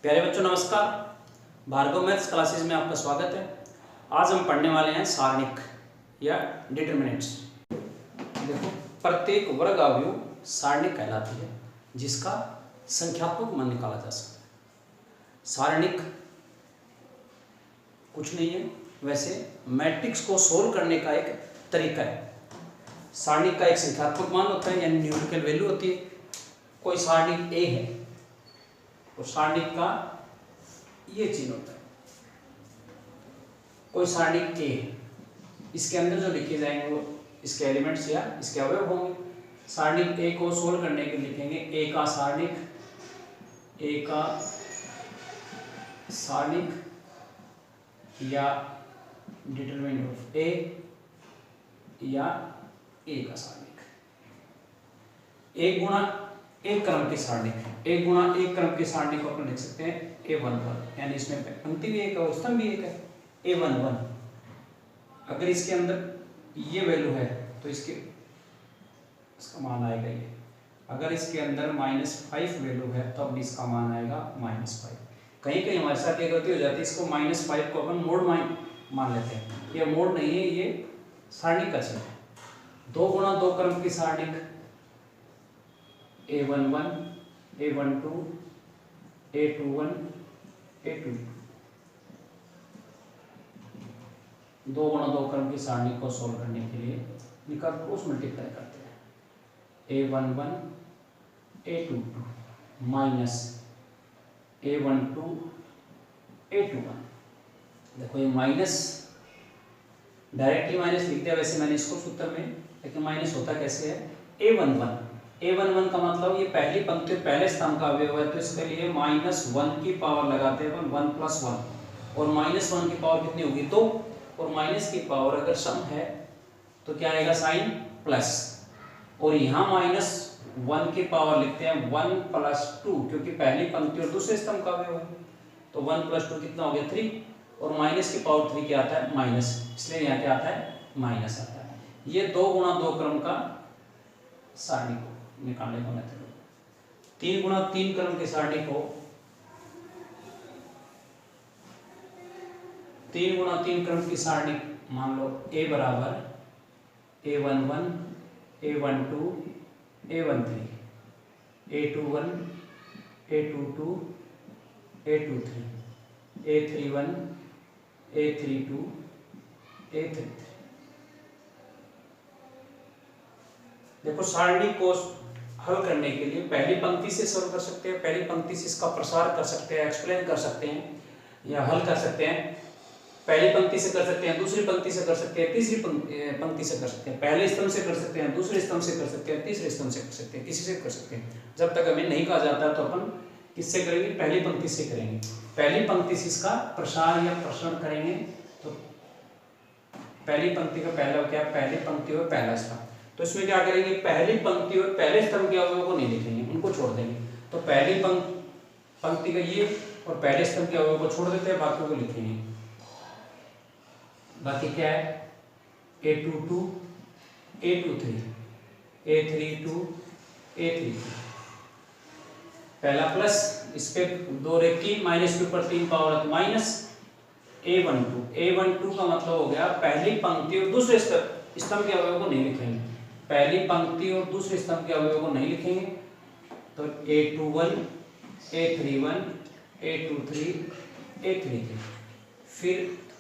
प्यारे बच्चों नमस्कार। भार्गव मैथ्स क्लासेस में आपका स्वागत है। आज हम पढ़ने वाले हैं सारणिक या डिटरमिनेंट्स। देखो, प्रत्येक वर्ग अवयव सारणिक कहलाती है जिसका संख्यात्मक मान निकाला जा सकता है। सारणिक कुछ नहीं है, वैसे मैट्रिक्स को सोल्व करने का एक तरीका है। सारणिक का एक संख्यात्मक मान होता है यानी न्यूमेरिकल वैल्यू होती है। कोई सारणिक ए है तो सारणिक का ये चिन्ह होता है। कोई सारणिक ए है, इसके अंदर जो लिखे जाएंगे वो इसके एलिमेंट्स या इसके अवयव होंगे। सारणिक ए को सोल्व करने के लिए लिखेंगे ए का सारणिक या डिटरमिनेंट ऑफ ए या ए का सारणिक। एक गुणा एक क्रम की सारणिक, एक गुणा एक क्रम की सारणिक को अपन लिख सकते हैं A11, यानी इसमें पंक्ति भी एक है, स्तंभ भी एक है। A11 अगर इसके अंदर ये वैल्यू है तो इसका मान आएगा ये। अगर इसके अंदर -5 वैल्यू है तो अब इसका मान आएगा -5। कहीं कहीं हमारे साथ ये गलती हो जाती है, इसको -5 को अपन मोड मान लेते हैं। ये मोड नहीं है, ये सारणिक का चिन्ह है। दो गुणा दो क्रम की सारणिक A11, A12, A21, A22। दो गुणा दो क्रम की सारणी को सोल्व करने के लिए इनका क्रॉस मल्टीप्लाई करते हैं। A11, A22 minus A12, A21। देखो ये माइनस डायरेक्टली माइनस लिखते हैं, वैसे मैंने इसको सूत्र में, लेकिन माइनस होता कैसे है। A11 का मतलब ये पहली पंक्ति पहले स्तंभ का अवयव है तो इसके लिए -1 की पावर लगाते हैं अपन 1 + 1, और -1 की पावर कितनी होगी 2, और माइनस की पावर अगर सम है तो क्या आएगा साइन प्लस, और यहाँ -1 की पावर लिखते हैं 1 + 2, क्योंकि पहली पंक्ति और दूसरे स्तंभ का अवयव है तो 1 + 2 कितना हो गया 3, और माइनस की पावर 3 क्या आता है माइनस, इसलिए यहाँ क्या आता है माइनस आता है। ये दो गुणा दो क्रम का सारणी को निकालने का मेथड। 3 गुणा 3 क्रम की सारणी को 3 गुणा 3 क्रम की सारणी मान लो A बराबर A11, A12, A13, A21, A22, A23, A31, A32, A33। देखो सारणी को हल करने के लिए पहली पंक्ति से सोल्व कर सकते हैं, पहली पंक्ति से इसका प्रसार कर सकते हैं, एक्सप्लेन कर सकते हैं या हल कर सकते हैं। पहली पंक्ति से कर सकते हैं, दूसरी पंक्ति से कर सकते हैं, तीसरी पंक्ति से कर सकते हैं, पहले स्तंभ से कर सकते हैं, दूसरे स्तंभ से कर सकते हैं, तीसरे स्तंभ से कर सकते हैं, किसी से कर सकते हैं। जब तक हमें नहीं कहा जाता तो अपन किससे करेंगे, पहली पंक्ति से करेंगे। पहली पंक्ति से इसका प्रसार या प्रसरण करेंगे तो पहली पंक्ति का पहला क्या, पहली पंक्ति और पहला स्तंभ, तो इसमें क्या करेंगे, पहली पंक्ति और पहले स्तंभ के अवयव को नहीं लिखेंगे, उनको छोड़ देंगे। तो पहली पंक्ति का ये और पहले स्तंभ के अवयव को छोड़ देते हैं, बाकी को लिखेंगे। बाकी क्या है A22, A23, A32, A33। पहला प्लस, इस पे 2 रेखी, माइनस के ऊपर 3 पावर है माइनस A12 का मतलब हो गया पहली पंक्ति और दूसरे स्तंभ के अवयव को नहीं लिखेंगे। पहली पंक्ति और दूसरे स्तंभ के अवयव को नहीं लिखेंगे तो A21, A31, A23, A33। फिर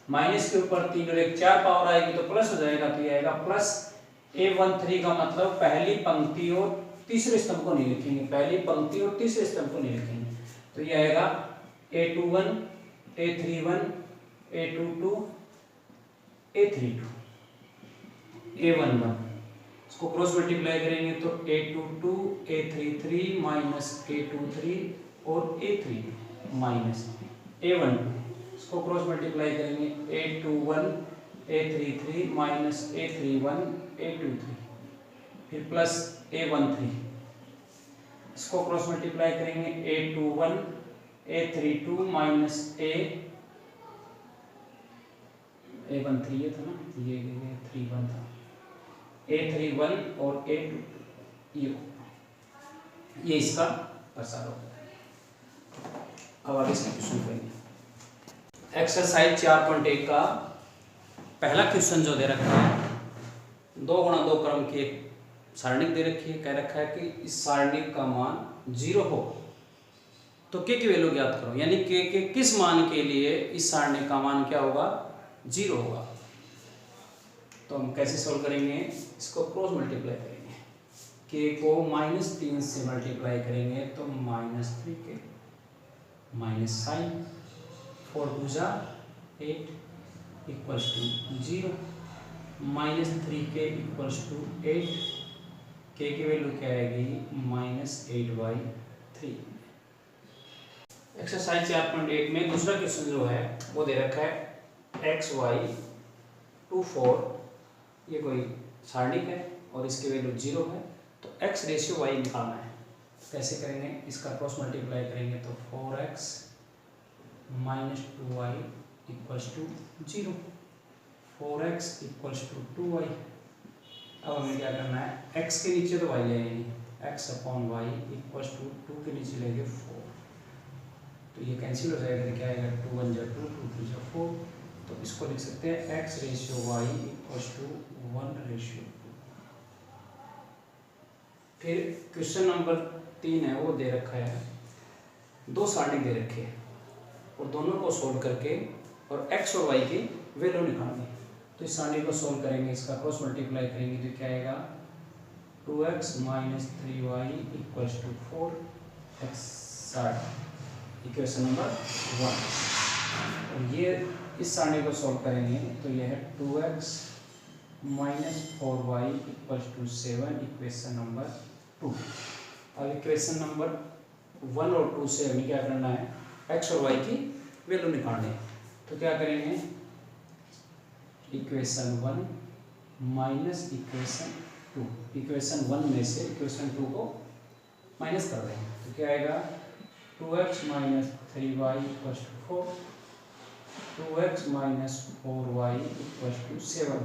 माइनस के ऊपर 3 और 1 4 पावर आएगी तो प्लस हो जाएगा, तो ये आएगा प्लस A13 का मतलब पहली पंक्ति और तीसरे स्तंभ को नहीं लिखेंगे, पहली पंक्ति और तीसरे स्तंभ को नहीं लिखेंगे, तो ये आएगा A21, A31, A22, A32, A11। इसको क्रॉस मल्टीप्लाई करेंगे तो A22, A33 माइनस A23 और A32 माइनस A12। इसको क्रॉस मल्टीप्लाई करेंगे A21, A33 minus A31, A23, फिर प्लस A13। इसको क्रॉस मल्टीप्लाई करेंगे A21, A32 माइनस A13 ये था ना, ये 31 था, A31 और A22 ये इसका प्रसार होगा। अब आगे इसका क्वेश्चन करेंगे। एक्सरसाइज 4.1 का पहला क्वेश्चन जो दे रखा है, 2 गुणा 2 क्रम की एक सारणिक दे रखी है। कह रखा है कि इस सारणिक का मान 0 हो तो के की वैल्यू ज्ञात करो, यानी के किस मान के लिए इस सारणिक का मान क्या होगा, 0 होगा। तो हम कैसे सोल्व करेंगे, इसको क्रॉस मल्टीप्लाई करेंगे। के को -3 से मल्टीप्लाई करेंगे तो -3 के माइनस साइन 4 2 जा 8 इक्वल्स टू 0, -3 के इक्वल्स टू 8, के की वैल्यू क्या आएगी -8/3। एक्सरसाइज 4.8 में दूसरा क्वेश्चन जो है वो दे रखा है x y 2 4, ये कोई सारणिक है और इसकी वैल्यू 0 है, तो x रेशियो y निकालना है। कैसे करेंगे, इसका क्रॉस मल्टीप्लाई करेंगे तो 4x - 2y equals to 0, 4x equals to 2y। अब हमें क्या करना है, x के नीचे तो y ले आएंगे, x/y इक्वल्स टू 2 के नीचे लेंगे 4, तो ये कैंसिल हो जाएगा, क्या आएगा 2 1 जा 2 2 3 जा 4, तो इसको लिख सकते हैं x ratio y equals to 1/2। फिर क्वेश्चन नंबर 3 है, वो दे रखा है 2 सारणी दे रखे हैं और दोनों को सोल्व करके और x और y की वैल्यू निकालनी है। तो इस सारणी को सोल्व करेंगे, इसका क्रॉस मल्टीप्लाई करेंगे तो क्या आएगा 2x - 3y equals to 4x, equation number 1। और ये इस सारणी को सोल्व करेंगे तो यह है 2x - 4y equals to 7, equation number 2। अब इक्वेशन नंबर 1 और 2 से हमें क्या करना है, x और y की वैल्यू निकालनी है। तो क्या करेंगे, इक्वेशन 1 माइनस इक्वेशन 2, इक्वेशन 1 में से इक्वेशन 2 को माइनस कर देंगे तो क्या आएगा 2x - 3y equals to 4, 2x - 4y equals to 7।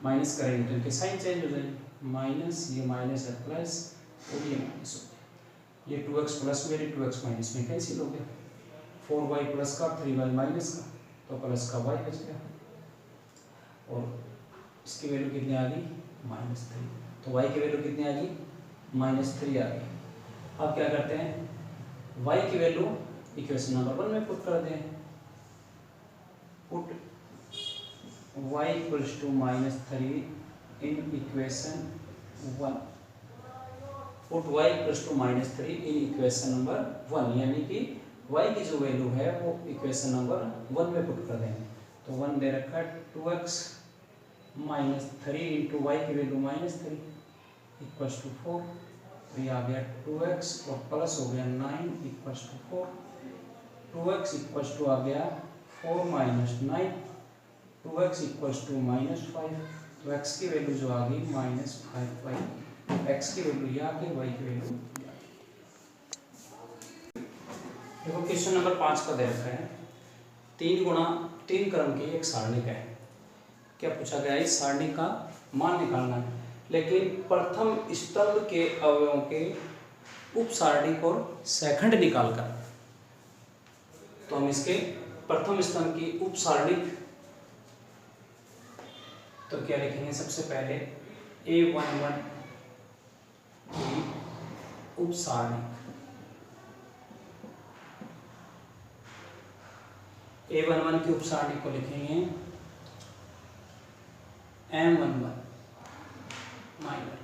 Minus करेंगे तो इनके साइन चेंज हो जाएंगे, माइनस ये माइनस है प्लस और ये माइनस हो गया, ये 2x प्लस में 2x माइनस में कैंसिल हो गया, 4y प्लस का 3y माइनस का, तो प्लस का y बच गया और इसकी वैल्यू कितनी आ गई -3, तो y की वैल्यू कितनी आ गई -3 आ गई। अब क्या करते हैं, y की वैल्यू इक्वेशन नंबर 1 में पुट कर दें, put y equals to -3 in equation 1, put y equals to -3 in equation number 1, यानी कि y की जो वैल्यू है वो इक्वेशन नंबर 1 में पुट कर देंगे। तो 1 दे रखा है 2x - 3 इंटू y की वैल्यू -3 इक्वल्स टू 4, तो ये आ गया 2x और प्लस हो गया 9 equals to 4, 2x equals to आ गया 4 - 9, 2x इक्वल्स टू -5, तो x की वैल्यू जो आ गई -5/, x की वैल्यू ये आ गई, y की वैल्यू। देखो क्वेश्चन नंबर 5 का दे रखा है 3 गुणा 3 क्रम की एक सारणिक है। क्या पूछा गया है, इस सारणी का मान निकालना है, लेकिन प्रथम स्तंभ के अवयवों के उप सारणिक और सेकंड निकालकर, तो हम इसके प्रथम स्तंभ की उप सारणिक तो क्या लिखेंगे, सबसे पहले A11 की उप सारणिक, A11 की उप सारणिक को लिखेंगे M11 माइनर,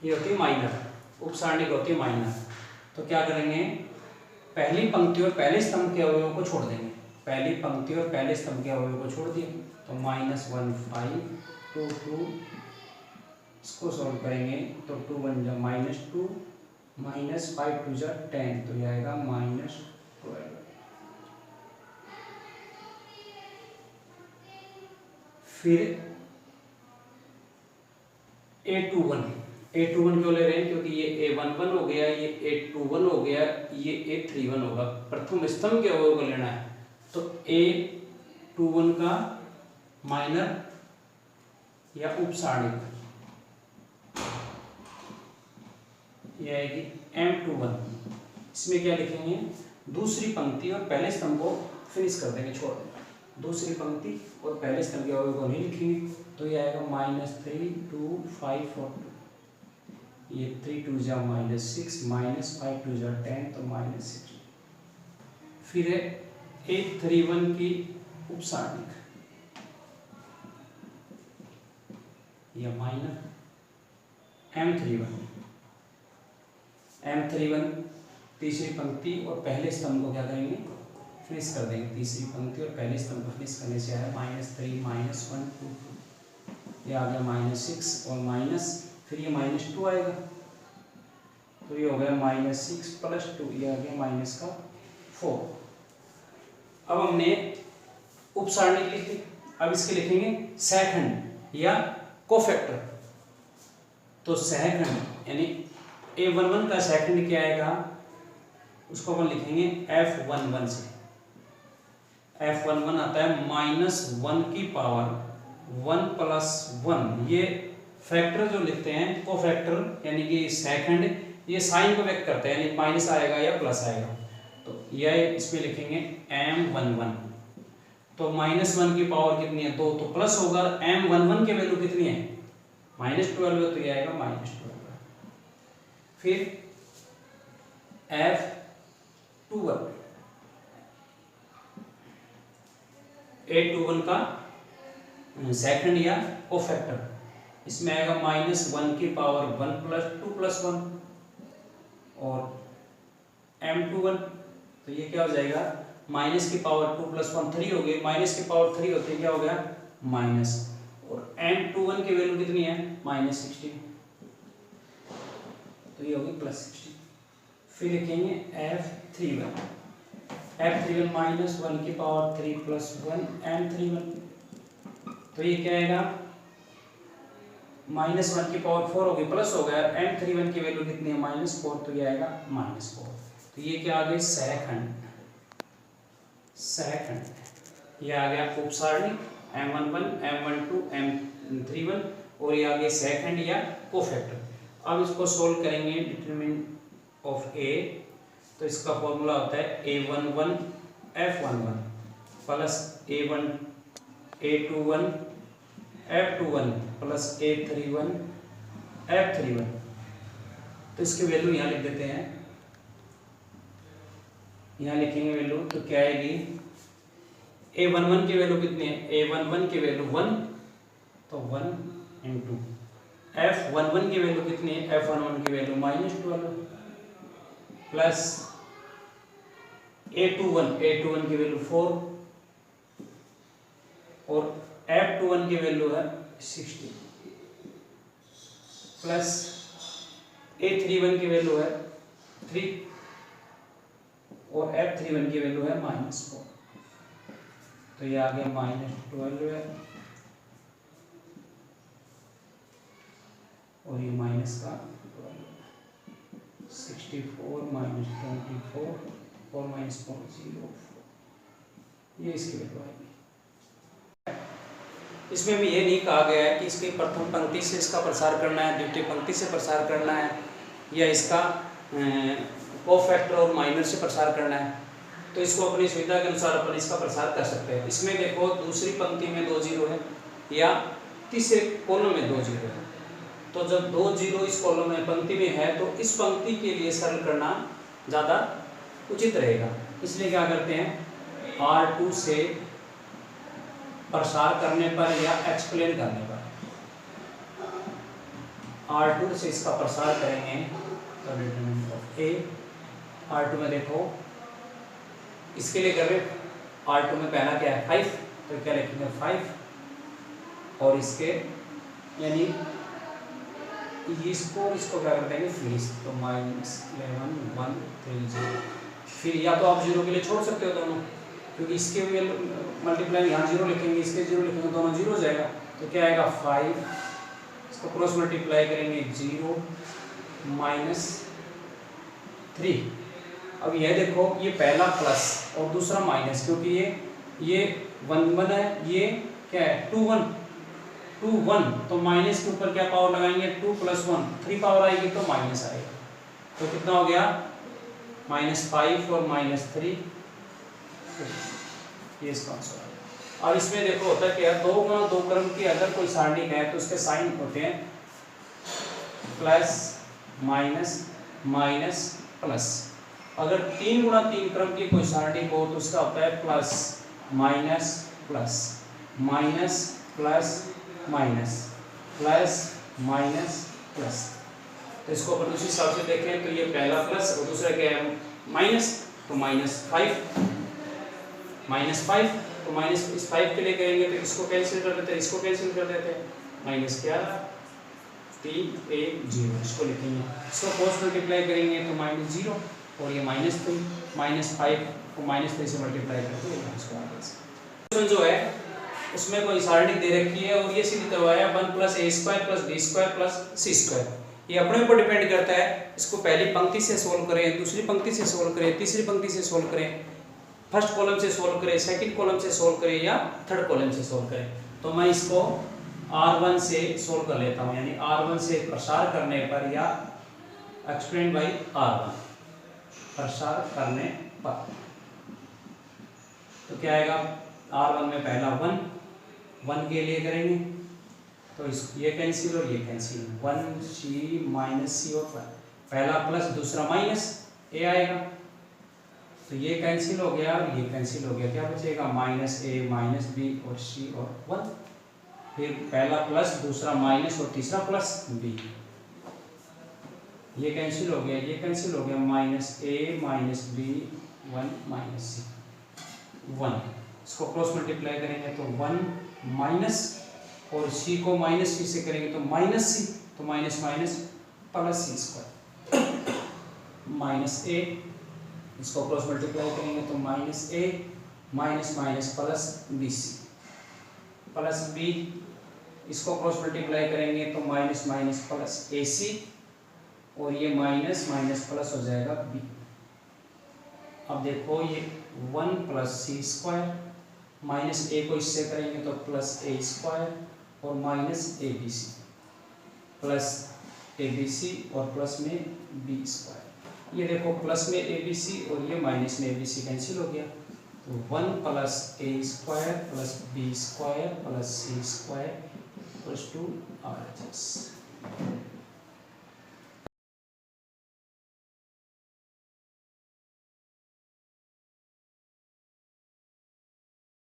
ये होती है माइनर, उप सारणिक होती है माइनर। तो क्या करेंगे, पहली पंक्ति और पहले स्तंभ के अवयवों को छोड़ देंगे, पहली पंक्ति और पहले स्तंभ के अवयवों को छोड़ दिए तो -1 5 2 2, इसको सॉल्व करेंगे तो 2 1 जा -2, -5 2 जा 10, तो ये आएगा -12। फिर A21 क्यों ले रहे हैं, क्योंकि ये A11 हो गया, ये A21 हो गया, ये A31 होगा, प्रथम स्तंभ के अवयव को लेना है। तो A21 का माइनर या उप सारणिक ये आएगी M21, इसमें क्या लिखेंगे दूसरी पंक्ति और पहले स्तंभ को फिनिश कर देंगे, छोड़ देंगे। दूसरी पंक्ति और पहले स्तंभ के अवयव को नहीं लिखेंगे, तो ये आएगा -3 2 5 और 2, ये 3 2 जा -6 -5 2 जा 10 तो -6। फिर है 831 की उपसारणिक या माइनर M31 तीसरी पंक्ति और पहले स्तंभ को क्या करेंगे, फिनिश कर देंगे। तीसरी पंक्ति और पहले स्तंभ को फिनिश करने से आया -3 -1 2, ये आ गया -6 और माइनस, फिर ये -2 आएगा, तो ये हो गया -6 + 2, ये आ गया -4। अब हमने उपसारणिक लिख ली, अब इसके लिखेंगे सहखंड या कोफैक्टर। तो सहखंड यानी A11 का सहखंड क्या आएगा, उसको अपन लिखेंगे F11 से। F11 आता है -1 की पावर 1 + 1। ये फैक्टर जो लिखते हैं कोफैक्टर यानी कि सहखंड, ये साइन को व्यक्त करते हैं, यानी माइनस आएगा या प्लस आएगा। तो यह इसमें लिखेंगे M11। तो -1 की पावर कितनी है, 2, तो प्लस होगा। M11 की वैल्यू कितनी है, -12 है, तो ये आएगा -12। फिर F21, A21 का सेकंड या कोफैक्टर, इसमें आएगा -1 की पावर 1 + 2 + 1 और M21, तो ये क्या हो जाएगा, माइनस की पावर 2 + 1 3 हो गई, माइनस की पावर 3 होती है क्या हो गया माइनस, और M21 की वैल्यू कितनी है -16, तो ये होगी +16। फिर लिखेंगे F31 -1 की पावर 3 + 1 M31, तो ये क्या आएगा -1 की पावर 4 होगी, प्लस हो गया, M31 की वैल्यू कितनी है -4, तो ये आएगा -4। तो ये क्या आ गई सहखंड, ये आ गया उपसारणिक M11 M12 M31, और ये आ गया सहखंड या कोफैक्टर। अब इसको सोल्व करेंगे, डिटरमिनेंट ऑफ A, तो इसका फॉर्मूला होता है A11 F11 plus A21 F21 plus A31 F31। तो इसकी वैल्यू यहाँ लिख देते हैं, यहाँ लिखेंगे वैल्यू, तो क्या आएगी, A11 की वैल्यू कितनी है, A11 की वैल्यू 1, तो 1 × F11 की वैल्यू कितनी है, F11 की वैल्यू -12 प्लस A21 की वैल्यू 4 और F21 की वैल्यू है 60 प्लस A31 की वैल्यू है 3 और F31 की वैल्यू है -4, तो ये आ गया -12 है और ये माइनस का 64 - 24 और -4 0, ये इसकी वैल्यू आएगी। इसमें भी ये नहीं कहा गया है कि इसकी प्रथम पंक्ति से इसका प्रसार करना है, द्वितीय पंक्ति से प्रसार करना है, या इसका कोफैक्टर और माइनर से प्रसार करना है। तो इसको अपनी सुविधा के अनुसार अपन इसका प्रसार कर सकते हैं। इसमें देखो दूसरी पंक्ति में 2 0 है या तीसरे कॉलम में 2 0 है, तो जब 2 0 इस कॉलम में पंक्ति में है तो इस पंक्ति के लिए सरल करना ज़्यादा उचित रहेगा। इसलिए क्या करते हैं, R2 से प्रसार करने पर या एक्सप्लेन करने पर, R2 से इसका प्रसार करेंगे तो डिटरमिनेंट ऑफ A, R2 में देखो इसके लिए कर रहे, R2 में पहला क्या है 5, तो क्या लिखेंगे 5 और इसके यानी इसको क्या कर देंगे फिनिश, तो -11 1 3 0। फिर या तो आप 0 के लिए छोड़ सकते हो दोनों, क्योंकि इसके भी मल्टीप्लाई यहाँ 0 लिखेंगे, इसके 0 लिखेंगे, दोनों 0 हो जाएगा, तो क्या आएगा 5, इसको क्रॉस मल्टीप्लाई करेंगे 0 -3। अब यह देखो ये पहला प्लस और दूसरा माइनस, क्योंकि ये 1 1 है, ये क्या है 2 1, तो माइनस के ऊपर क्या पावर लगाएंगे 2 + 1 3 पावर आएगी तो माइनस आएगा, तो कितना हो गया -5 और -3, ये इसका आंसर है। अब इसमें देखो होता है क्या, 2 गुणा 2 क्रम की अगर कोई सारणी है तो उसके साइन होते हैं प्लस माइनस माइनस प्लस। अगर 3 गुणा 3 क्रम की कोई सारणी हो तो उसका होता है plus minus plus minus plus minus plus minus plus. तो इसको अपन उसी हिसाब से देखें तो ये पहला प्लस और दूसरा क्या है माइनस, तो -5 तो माइनस इस 5 के लिए करेंगे तो इसको कैंसिल कर देते हैं, इसको कैंसिल कर देते हैं, -3 1 0 इसको लिखेंगे। इसको क्रॉस मल्टीप्लाई करेंगे तो -0 और ये -3 -5 को -3 से मल्टीप्लाई करके इसको आगे जो है उसमें कोई सारणी दे रखी है और ये सीधी करवाया 1 + a² + b² + c²। ये अपने ऊपर डिपेंड करता है, इसको पहली पंक्ति से सोल्व करें, दूसरी पंक्ति से सोल्व करें, तीसरी पंक्ति से सोल्व करें, फर्स्ट कॉलम से सोल्व करें, सेकंड कॉलम से सोल्व करें या थर्ड कॉलम से सोल्व करें। तो मैं इसको R1 से सोल्व कर लेता हूँ, यानी R1 से प्रसार करने पर या एक्सप्लेन बाई R1 प्रसार करने पर तो क्या आएगा, R1 में पहला 1 के लिए करेंगे तो ये कैंसिल और ये कैंसिल, 1c - c और 1, पहला प्लस दूसरा माइनस a आएगा तो ये कैंसिल हो गया और ये कैंसिल हो गया, क्या बचेगा -a - b और c और 1, फिर पहला प्लस दूसरा माइनस और तीसरा प्लस b, ये कैंसिल हो गया, ये कैंसिल हो गया, -a - b 1 - c 1, इसको क्रॉस मल्टीप्लाई करेंगे तो 1 माइनस और c को -c से करेंगे तो -c, तो minus minus plus c² -a, इसको क्रॉस मल्टीप्लाई करेंगे तो -a minus minus plus bc plus b, इसको क्रॉस मल्टीप्लाई करेंगे तो माइनस माइनस प्लस ac और ये माइनस माइनस प्लस हो जाएगा b। अब देखो ये 1 + c² -a को इससे करेंगे तो +a² और -abc प्लस abc और प्लस में b², ये देखो प्लस में abc और ये माइनस में abc कैंसिल हो गया तो 1 + a² + b² + c² = RHS।